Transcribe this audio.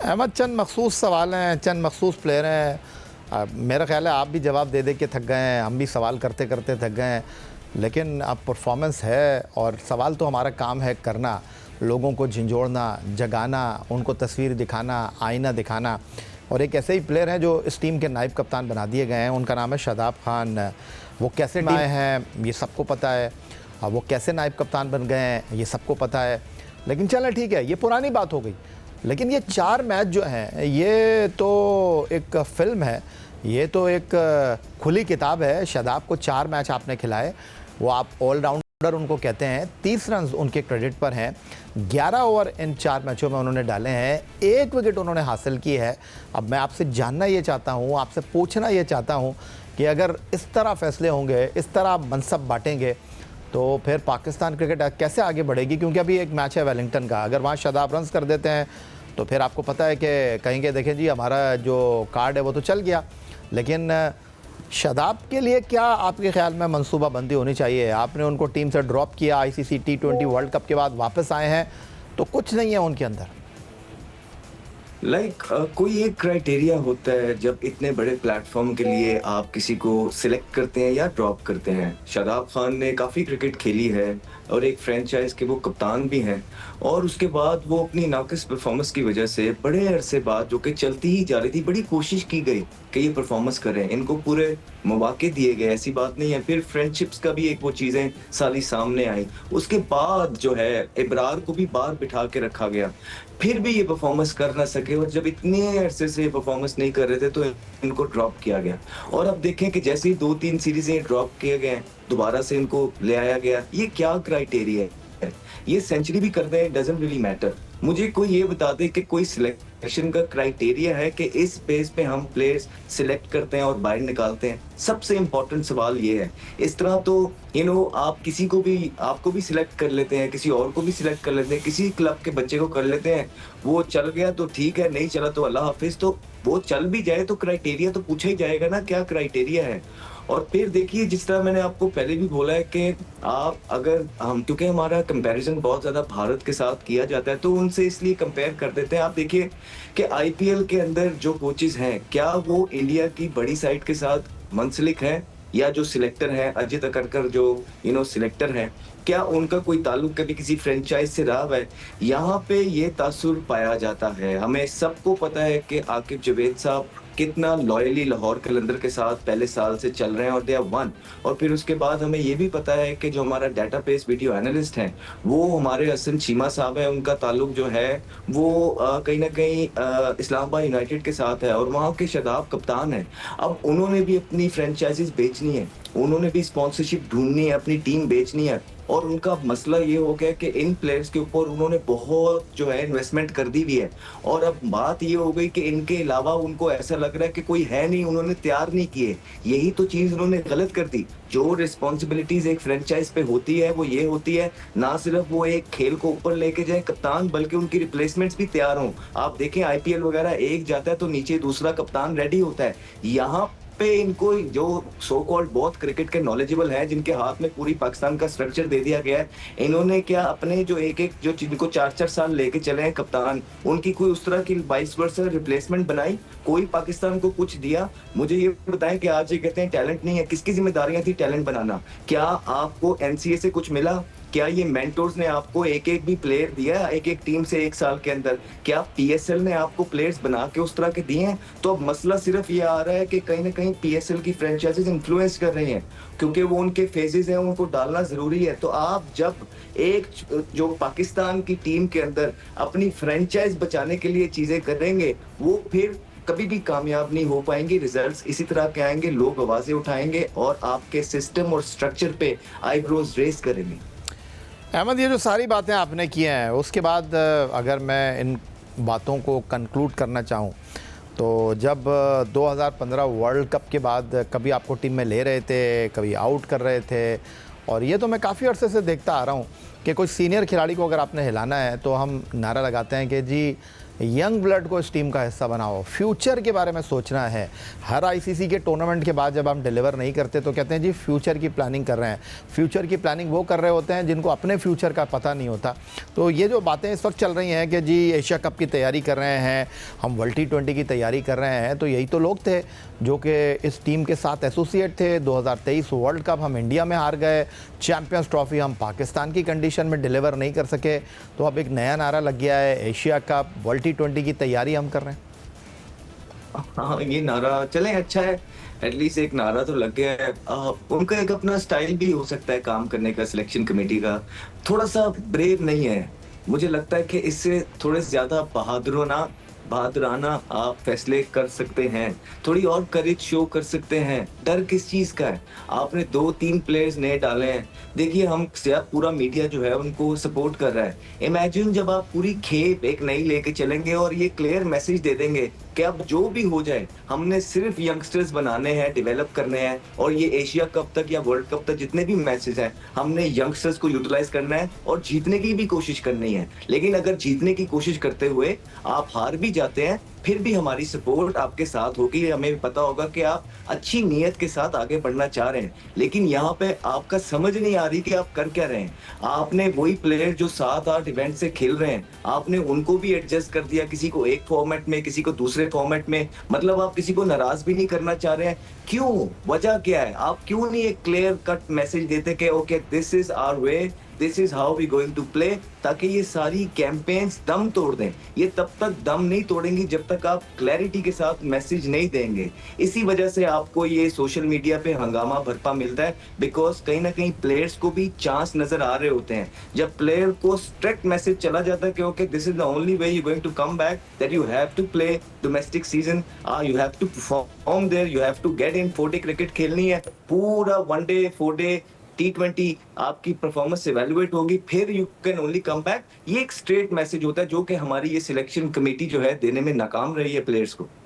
अहमद, चंद मखसूस सवाल हैं, चंद मखसूस प्लेयर हैं। मेरा ख्याल है आप भी जवाब दे दे के थक गए हैं, हम भी सवाल करते करते थक गए हैं। लेकिन अब परफॉर्मेंस है और सवाल तो हमारा काम है करना, लोगों को झंझोड़ना, जगाना, उनको तस्वीर दिखाना, आईना दिखाना। और एक ऐसे ही प्लेयर हैं जो इस टीम के नायब कप्तान बना दिए गए हैं, उनका नाम है शादाब खान। वो कैसे आए हैं ये सबको पता है, वो कैसे नायब कप्तान बन गए हैं ये सबको पता है। लेकिन चलें ठीक है, ये पुरानी बात हो गई। लेकिन ये 4 मैच जो हैं ये तो एक फ़िल्म है, ये तो एक खुली किताब है। शादाब को 4 मैच आपने खिलाए, वो आप ऑलराउंडर उनको कहते हैं। 30 रन उनके क्रेडिट पर हैं, 11 ओवर इन 4 मैचों में उन्होंने डाले हैं, 1 विकेट उन्होंने हासिल की है। अब मैं आपसे जानना ये चाहता हूँ, आपसे पूछना ये चाहता हूँ कि अगर इस तरह फैसले होंगे, इस तरह मनसब बांटेंगे, तो फिर पाकिस्तान क्रिकेट कैसे आगे बढ़ेगी? क्योंकि अभी एक मैच है वेलिंगटन का, अगर वहाँ शादाब रन्स कर देते हैं तो फिर आपको पता है कि कहेंगे देखें जी हमारा जो कार्ड है वो तो चल गया। लेकिन शादाब के लिए क्या आपके ख्याल में मनसूबाबंदी होनी चाहिए? आपने उनको टीम से ड्रॉप किया, आईसीसी T20 वर्ल्ड कप के बाद वापस आए हैं, तो कुछ नहीं है उनके अंदर। कोई एक क्राइटेरिया होता है जब इतने बड़े प्लेटफॉर्म के लिए आप किसी को सिलेक्ट करते हैं या ड्रॉप करते हैं। शादाब खान ने काफ़ी क्रिकेट खेली है और एक फ्रेंचाइज के वो कप्तान भी हैं, और उसके बाद वो अपनी नाक़िस परफॉर्मेंस की वजह से बड़े अरसे बाद, जो कि चलती ही जा रही थी, बड़ी कोशिश की गई कि ये परफॉर्मेंस करें, इनको पूरे मौके दिए गए, ऐसी बात नहीं है। फिर फ्रेंडशिप्स का भी एक वो चीज़ें सारी सामने आई, उसके बाद जो है इब्रार को भी बाहर बिठा के रखा गया, फिर भी ये परफॉर्मेंस कर ना सके, और जब इतने अरसे से परफॉर्मेंस नहीं कर रहे थे तो इनको ड्रॉप किया गया। और अब देखें कि जैसे ही 2-3 सीरीजें ड्रॉप किए गए, दोबारा से इनको ले आया गया। ये क्या क्राइटेरिया है? ये सेंचुरी भी कर दें, डजंट रियली मैटर। मुझे कोई ये बता दे कि कोई सिलेक्शन का क्राइटेरिया है कि इस बेस पे हम प्लेयर्स सिलेक्ट करते हैं और बाहर निकालते हैं। सबसे इंपॉर्टेंट सवाल ये है। इस तरह तो आप किसी को भी, आपको भी सिलेक्ट कर लेते हैं, किसी और को भी सिलेक्ट कर लेते हैं, किसी क्लब के बच्चे को कर लेते हैं, वो चल गया तो ठीक है, नहीं चला तो अल्लाह हाफिज। तो वो चल भी जाए तो क्राइटेरिया तो पूछा ही जाएगा ना, क्या क्राइटेरिया है। और फिर देखिए, जिस तरह मैंने आपको पहले भी बोला है कि आप अगर हम, क्योंकि हमारा कंपैरिजन बहुत ज़्यादा भारत के साथ किया जाता है, तो उनसे इसलिए कंपेयर कर देते हैं। आप देखिए कि आईपीएल के अंदर जो कोचेज़ हैं, क्या वो इंडिया की बड़ी साइड के साथ मुंसलिक हैं? या जो सिलेक्टर है अजित अकरकर, जो सिलेक्टर हैं, क्या उनका कोई ताल्लुक कभी किसी फ्रेंचाइज से रहा है? यहाँ पे ये तासुर पाया जाता है। हमें सबको पता है कि आकिब जावेद साहब कितना लॉयली लाहौर कलंदर के साथ पहले साल से चल रहे हैं, और दे हैव वन। और फिर उसके बाद हमें ये भी पता है कि जो हमारा डेटाबेस वीडियो एनालिस्ट हैं, वो हमारे हसन चीमा साहब हैं, उनका ताल्लुक जो है वो कहीं ना कहीं इस्लामाबाद यूनाइटेड के साथ है, और वहाँ के शादाब कप्तान हैं। अब उन्होंने भी अपनी फ्रेंचाइजीज बेचनी है, उन्होंने भी स्पॉन्सरशिप ढूंढनी है, अपनी टीम बेचनी है, और उनका मसला ये हो गया कि इन प्लेयर्स के ऊपर उन्होंने बहुत जो है इन्वेस्टमेंट कर दी भी है, और अब बात ये हो गई कि इनके अलावा उनको ऐसा लग रहा है कि कोई है नहीं, उन्होंने तैयार नहीं किए। यही तो चीज उन्होंने गलत कर दी। जो रिस्पॉन्सिबिलिटीज एक फ्रेंचाइज पे होती है वो ये होती है, ना सिर्फ वो एक खेल को ऊपर लेके जाए कप्तान, बल्कि उनकी रिप्लेसमेंट्स भी तैयार हों। आप देखें आईपीएल वगैरह, एक जाता है तो नीचे दूसरा कप्तान रेडी होता है। यहाँ पे इनको जो सो कॉल्ड बहुत क्रिकेट के नॉलेजेबल है, जिनके हाथ में पूरी पाकिस्तान का स्ट्रक्चर दे दिया गया है, इन्होंने क्या अपने जो एक जो जिनको 4-4 साल लेके चले हैं कप्तान, उनकी कोई उस तरह की 22 वर्ष रिप्लेसमेंट बनाई? कोई पाकिस्तान को कुछ दिया? मुझे ये बताएं कि आज ये कहते हैं टैलेंट नहीं है, किसकी जिम्मेदारियां थी टैलेंट बनाना? क्या आपको एनसीए से कुछ मिला? क्या ये मेंटोर्स ने आपको एक एक भी प्लेयर दिया एक एक टीम से 1 साल के अंदर? क्या पीएसएल ने आपको प्लेयर्स बना के उस तरह के दिए हैं? तो अब मसला सिर्फ ये आ रहा है कि कहीं ना कहीं पीएसएल की फ्रेंचाइजीज इन्फ्लुएंस कर रही हैं, क्योंकि वो उनके फेजेस हैं, उनको डालना जरूरी है। तो आप जब एक जो पाकिस्तान की टीम के अंदर अपनी फ्रेंचाइज बचाने के लिए चीजें करेंगे, वो फिर कभी भी कामयाब नहीं हो पाएंगे। रिजल्ट्स इसी तरह के आएंगे, लोग आवाजें उठाएंगे और आपके सिस्टम और स्ट्रक्चर पे आईब्रोज रेस करेंगे। अहमद, ये जो सारी बातें आपने की हैं, उसके बाद अगर मैं इन बातों को कंक्लूड करना चाहूँ, तो जब 2015 वर्ल्ड कप के बाद कभी आपको टीम में ले रहे थे, कभी आउट कर रहे थे, और ये तो मैं काफ़ी अरसे से देखता आ रहा हूँ कि कोई सीनियर खिलाड़ी को अगर आपने हिलाना है तो हम नारा लगाते हैं कि जी यंग ब्लड को इस टीम का हिस्सा बनाओ, फ्यूचर के बारे में सोचना है। हर आईसीसी के टूर्नामेंट के बाद जब हम डिलीवर नहीं करते तो कहते हैं जी फ्यूचर की प्लानिंग कर रहे हैं। फ्यूचर की प्लानिंग वो कर रहे होते हैं जिनको अपने फ्यूचर का पता नहीं होता। तो ये जो बातें इस वक्त चल रही हैं कि जी एशिया कप की तैयारी कर रहे हैं, हम वर्ल्ड T20 की तैयारी कर रहे हैं, तो यही तो लोग थे जो कि इस टीम के साथ एसोसिएट थे। 2023 वर्ल्ड कप हम इंडिया में हार गए, चैंपियंस ट्रॉफी हम पाकिस्तान की कंडीशन में डिलीवर नहीं कर सके, तो अब एक नया नारा लग गया है एशिया कप वर्ल्ड T20 की तैयारी हम कर रहे हैं। हाँ, ये नारा चले अच्छा है, एटलीस्ट एक नारा तो लग गया है। उनका एक अपना स्टाइल भी हो सकता है काम करने का, सिलेक्शन कमेटी का थोड़ा सा ब्रेव नहीं है। मुझे लगता है कि इससे थोड़े से ज्यादा बहादुराना आप फैसले कर सकते हैं, थोड़ी और करेज शो कर सकते हैं। डर किस चीज का है? आपने 2-3 प्लेयर्स नए डाले हैं। देखिए हम पूरा मीडिया जो है उनको सपोर्ट कर रहा है। इमेजिन जब आप पूरी खेप एक नई लेके चलेंगे और ये क्लियर मैसेज दे देंगे कि अब जो भी हो जाए हमने सिर्फ यंगस्टर्स बनाने हैं, डेवलप करने हैं, और ये एशिया कप तक या वर्ल्ड कप तक जितने भी मैचेस हैं हमने यंगस्टर्स को यूटिलाइज करना है और जीतने की भी कोशिश करनी है। लेकिन अगर जीतने की कोशिश करते हुए आप हार भी जाते हैं, फिर भी हमारी सपोर्ट आपके साथ होगी। हमें भी पता होगा कि आप अच्छी नीयत के साथ आगे बढ़ना चाह रहे हैं, लेकिन यहाँ पे आपका समझ नहीं आ रही कि आप कर क्या रहे हैं। आपने वही प्लेयर जो 7-8 इवेंट से खेल रहे हैं, आपने उनको भी एडजस्ट कर दिया, किसी को एक फॉर्मेट में, किसी को दूसरे फॉर्मेट में। मतलब आप किसी को नाराज भी नहीं करना चाह रहे हैं। क्यों? वजह क्या है? आप क्यों नहीं एक क्लियर कट मैसेज देते कि okay this is our way, this is how we going to play, ताकि ये सारी कैंपेन्स दम तोड़ दें। ये तब तक दम नहीं तोड़ेंगी जब तक आप क्लैरिटी के साथ मैसेज नहीं देंगे। इसी वजह से आपको ये सोशल मीडिया पे हंगामा भरपा मिलता है, बिकॉज कहीं ना कहीं प्लेयर्स को भी चांस नजर आ रहे होते हैं। जब प्लेयर को स्ट्रिक्ट मैसेज चला जाता है कि okay this is the only way you going to come back, that you have to play domestic season, you have to perform there, you have to get in 4 day cricket खेलनी है, पूरा 1 day 4 day T20 आपकी performance evaluate होगी, फिर you can only come back. ये एक straight message होता है जो कि हमारी ये सिलेक्शन कमेटी जो है देने में नाकाम रही है प्लेयर्स को।